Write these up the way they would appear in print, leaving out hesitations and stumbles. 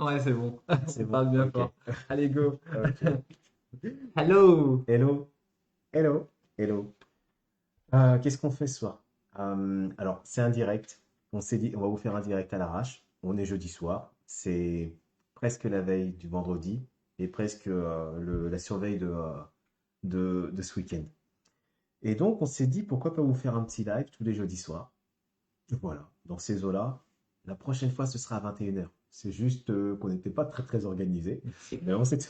Ouais, c'est bon. C'est On bon? parle bien Ok. fort. Allez, go. Ok. Hello. Hello, hello, hello. Qu'est-ce qu'on fait ce soir? Alors, c'est un direct. On s'est dit, on va vous faire un direct à l'arrache. On est jeudi soir. C'est presque la veille du vendredi et presque la surveille de ce week-end. Et donc, on s'est dit, pourquoi pas vous faire un petit live tous les jeudis soirs. Voilà, dans ces eaux-là. La prochaine fois, ce sera à 21h. C'est juste qu'on n'était pas très très organisé. Mais on s'était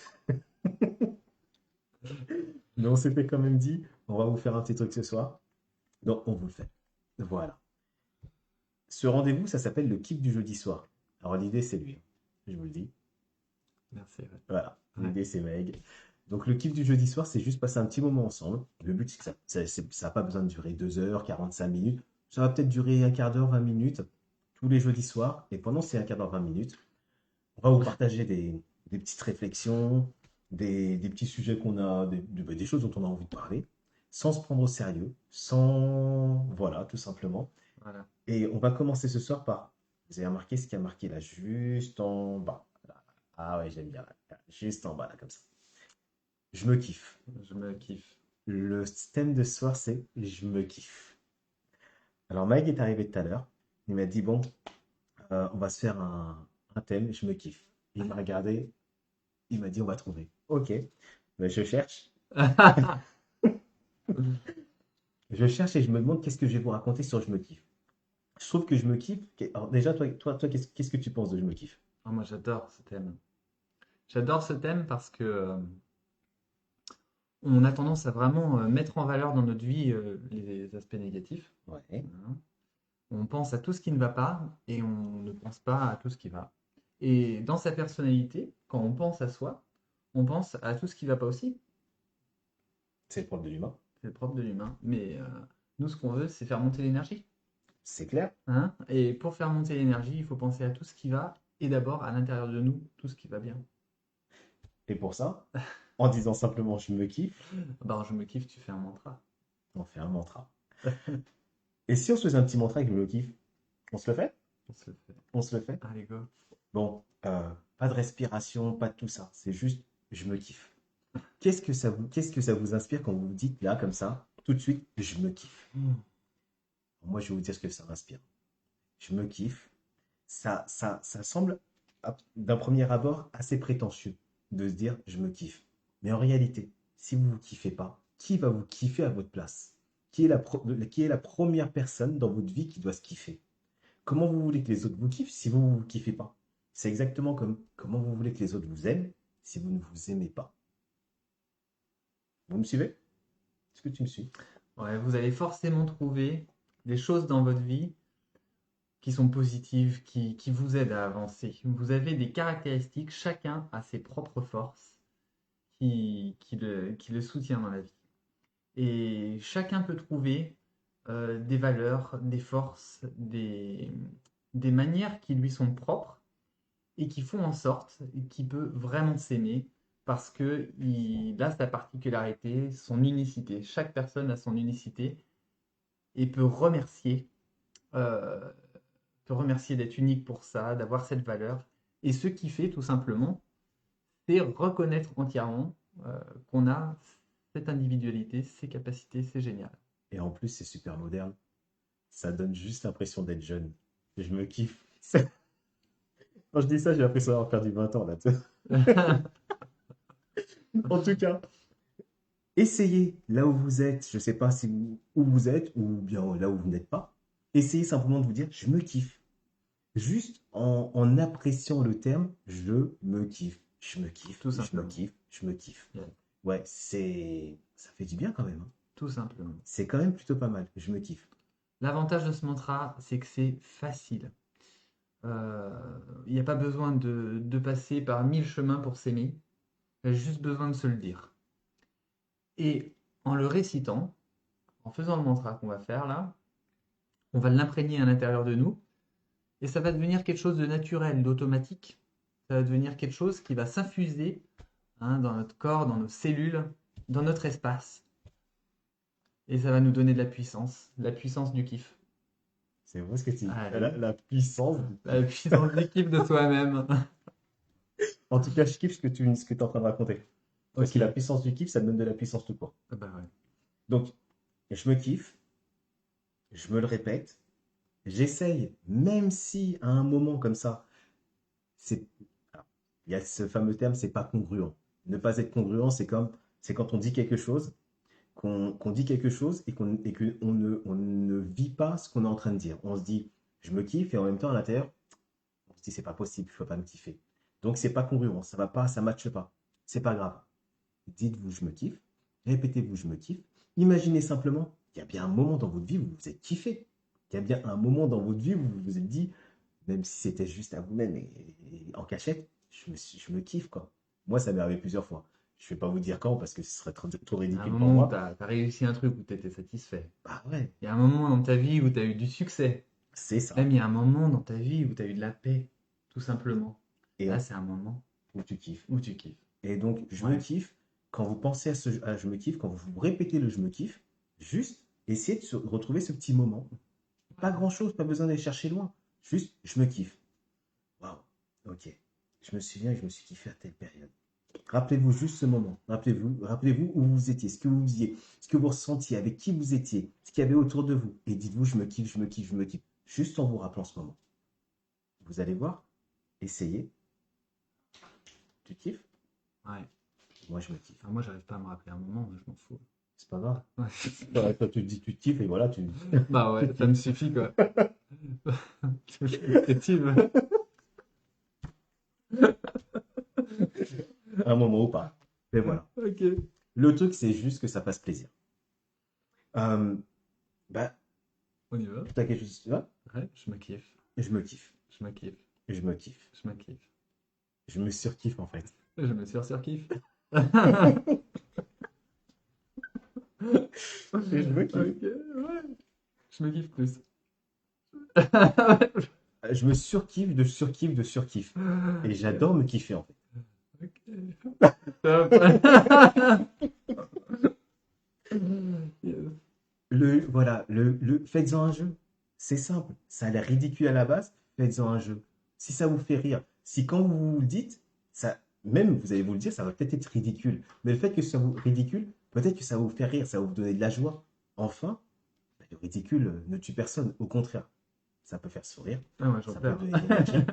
mais on s'était quand même dit, on va vous faire un petit truc ce soir. Donc, on vous le fait. Voilà. Ce rendez-vous, ça s'appelle le kiff du jeudi soir. Alors, l'idée, c'est lui, hein. Je vous le dis. Merci. Ouais. Voilà. Ouais. L'idée, c'est Meg. Donc, le kiff du jeudi soir, c'est juste passer un petit moment ensemble. Le but, c'est que ça n'a pas besoin de durer 2 heures, 45 minutes. Ça va peut-être durer un quart d'heure, 20 minutes, tous les jeudis soirs. Et pendant ces un quart d'heure, 20 minutes, on va vous partager des petites réflexions, des petits sujets qu'on a, des choses dont on a envie de parler, sans se prendre au sérieux, sans... Voilà, tout simplement. Voilà. Et on va commencer ce soir par... Vous avez remarqué ce qui a marqué là, juste en bas. Là. Ah ouais, j'aime bien. Là. Juste en bas, là, comme ça. Je me kiffe. Je me kiffe. Le thème de ce soir, c'est je me kiffe. Alors, Mike est arrivé tout à l'heure. Il m'a dit, bon, on va se faire un thème, je me kiffe. Il m'a regardé, il m'a dit, on va trouver. Ok. Ben, je cherche. Je cherche et je me demande qu'est-ce que je vais vous raconter sur je me kiffe. Je trouve que je me kiffe. Alors déjà, toi qu'est-ce que tu penses de je me kiffe? Ah, moi, j'adore ce thème. J'adore ce thème parce que on a tendance à vraiment mettre en valeur dans notre vie les aspects négatifs. Ouais, Hein. On pense à tout ce qui ne va pas et on ne pense pas à tout ce qui va. Et dans sa personnalité, quand on pense à soi, on pense à tout ce qui ne va pas aussi. c'est le propre de l'humain. C'est le propre de l'humain. Mais nous, ce qu'on veut, c'est faire monter l'énergie. C'est clair. Hein. Et pour faire monter l'énergie, il faut penser à tout ce qui va et d'abord à l'intérieur de nous, tout ce qui va bien. Et pour ça, en disant simplement je me kiffe, Ben, je me kiffe, tu fais un mantra. on fait un mantra. Et si on se faisait un petit mantra avec je me kiffe, on se le fait? On se le fait. On se le fait? Allez, go. Bon, pas de respiration, pas de tout ça. C'est juste je me kiffe. Qu'est-ce que ça vous inspire quand vous vous dites là, comme ça, tout de suite, je me kiffe? Moi, je vais vous dire ce que ça m'inspire. Je me kiffe. Ça semble, d'un premier abord, assez prétentieux de se dire je me kiffe. Mais en réalité, si vous ne vous kiffez pas, qui va vous kiffer à votre place? Qui est la première personne dans votre vie qui doit se kiffer? Comment vous voulez que les autres vous kiffent si vous ne vous kiffez pas? C'est exactement comme comment vous voulez que les autres vous aiment si vous ne vous aimez pas. Vous me suivez? Est-ce que tu me suis? Ouais, vous allez forcément trouver des choses dans votre vie qui sont positives, qui vous aident à avancer. Vous avez des caractéristiques, chacun a ses propres forces qui le soutient dans la vie. Et chacun peut trouver des valeurs, des forces, des manières qui lui sont propres et qui font en sorte qu'il peut vraiment s'aimer parce qu'il a sa particularité, son unicité. Chaque personne a son unicité et euh, peut remercier d'être unique pour ça, d'avoir cette valeur. Et ce qui fait tout simplement, c'est reconnaître entièrement qu'on a cette individualité, ces capacités, c'est génial. Et en plus, c'est super moderne. Ça donne juste l'impression d'être jeune. Je me kiffe. Quand je dis ça, j'ai l'impression d'avoir perdu 20 ans là. En tout cas, essayez là où vous êtes. Je ne sais pas si où vous êtes ou bien là où vous n'êtes pas. Essayez simplement de vous dire je me kiffe. Juste en appréciant le terme je me kiffe. Je me kiffe, Tout je me simplement. kiffe, je me kiffe. Yeah. Ouais, ça fait du bien quand même, hein. Tout simplement. C'est quand même plutôt pas mal. Je me kiffe. L'avantage de ce mantra, c'est que c'est facile. Il n'y a pas besoin de passer par 1000 chemins pour s'aimer. Il y a juste besoin de se le dire. Et en le récitant, en faisant le mantra qu'on va faire là, on va l'imprégner à l'intérieur de nous et ça va devenir quelque chose de naturel, d'automatique. Ça va devenir quelque chose qui va s'infuser dans notre corps, dans nos cellules, dans notre espace. Et ça va nous donner de la puissance du kiff. C'est vrai ce que tu dis. Allez, La puissance du la kiff. puissance du kiff de soi-même. En tout cas, je kiffe ce que tu es en train de raconter. Parce Ok. que la puissance du kiff, ça me donne de la puissance tout court. Ah bah ouais. Donc, je me kiffe, je me le répète, j'essaye, même si à un moment comme ça, c'est, alors, il y a ce fameux terme, c'est pas congruent. Ne pas être congruent, c'est quand on dit quelque chose, qu'on dit quelque chose et on ne vit pas ce qu'on est en train de dire. On se dit, je me kiffe et en même temps à l'intérieur, on se dit, c'est pas possible, il faut pas me kiffer. Donc c'est pas congruent, ça va pas, ça matche pas. C'est pas grave. Dites-vous, je me kiffe. Répétez-vous, je me kiffe. Imaginez simplement, il y a bien un moment dans votre vie où vous vous êtes kiffé. Il y a bien un moment dans votre vie où vous vous êtes dit, même si c'était juste à vous-même et en cachette, je me kiffe, quoi. Moi, ça m'est arrivé plusieurs fois. Je ne vais pas vous dire quand parce que ce serait trop Il y a un ridicule pour moment où moi. t'as réussi un truc où t'étais satisfait. Bah ouais, Il y a un moment dans ta vie où t'as eu du succès. c'est ça. Même il y a un moment dans ta vie où t'as eu de la paix, tout simplement. Et Là, c'est un moment où tu kiffes. où tu kiffes. Et donc, je me Ouais. kiffe, quand vous pensez à je me kiffe, quand vous répétez le je me kiffe, juste essayez de retrouver ce petit moment. Pas grand-chose, pas besoin d'aller chercher loin. Juste, je me kiffe. Waouh, ok. Je me souviens que je me suis kiffé à telle période. Rappelez-vous juste ce moment. Rappelez-vous où vous étiez, ce que vous faisiez, ce que vous ressentiez, avec qui vous étiez, ce qu'il y avait autour de vous. Et dites-vous, je me kiffe, je me kiffe, je me kiffe. Juste en vous rappelant ce moment. Vous allez voir, essayez. Tu kiffes? Ouais. Moi, je me kiffe. Enfin, moi, j'arrive pas à me rappeler un moment, je m'en fous. C'est pas grave. Ouais. Ouais, toi, tu te dis, tu te kiffes et voilà, Bah tu ouais, te ça me kiffes. suffit quoi. Je suis détective. Un moment ou pas. Mais voilà. Ok. Le truc, c'est juste que ça fasse plaisir. Euh, bah, On y va. t'as quelque chose, tu vois? Ouais, je me kiffe. Je me kiffe. Je me kiffe. Je me kiffe. Je me kiffe. Je me surkiffe en fait. Je me surkiffe. Et je me kiffe. Ok, ouais. Je me kiffe plus. Je me surkiffe de surkiffe de surkiffe. Et j'adore me kiffer en fait. Ok. Top. Yes. Voilà, faites-en un jeu. C'est simple. Ça a l'air ridicule à la base. Faites-en un jeu. Si ça vous fait rire, si quand vous le dites, ça, même vous allez vous le dire, ça va peut-être être ridicule. Mais le fait que ce soit ridicule, peut-être que ça va vous faire rire, ça va vous donner de la joie. Enfin, bah, le ridicule ne tue personne. Au contraire, ça peut faire sourire, Ah, moi j'en ça peut perds. donner de l'énergie,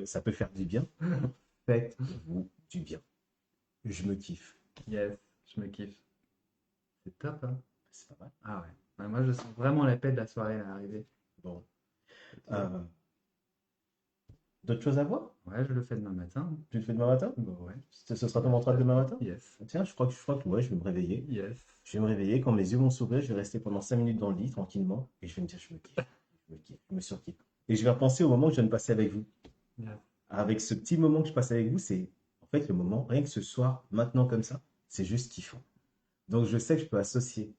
ça peut faire du bien. Faites-vous du bien. Je me kiffe. Yes, je me kiffe. C'est top, hein? C'est pas mal. Ah ouais. Ouais, moi je sens vraiment la paix de la soirée à l'arrivée. Bon. Et toi? Euh, D'autres choses à voir? Ouais, je le fais demain matin. Tu le fais demain matin? Bon, ouais. Ce sera ton mantra de demain matin? Yes. Tiens, je crois que ouais, je vais me réveiller. Yes. Je vais me réveiller, quand mes yeux vont s'ouvrir, je vais rester pendant 5 minutes dans le lit, tranquillement, et je vais me dire, je me kiffe, je me kiffe, je me surkiffe. Et je vais repenser au moment que je viens de passer avec vous. Yes. Avec ce petit moment que je passe avec vous, c'est en fait le moment, rien que ce soir, maintenant comme ça, c'est juste kiffant. Donc je sais que je peux associer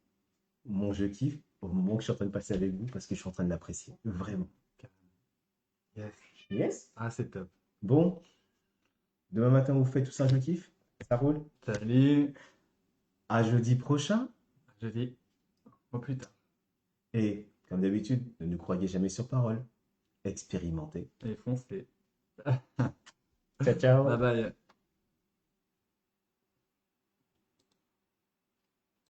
mon je kiffe au moment que je suis en train de passer avec vous parce que je suis en train de l'apprécier. Vraiment. Yes. Yes? Ah, c'est top. Bon, demain matin, vous faites tout ça, je kiffe? Ça roule? Salut. À jeudi prochain. Je dis au plus tard. Et comme d'habitude, ne nous croyez jamais sur parole. Expérimentez. Et foncez. Ciao, Bye ciao! bye.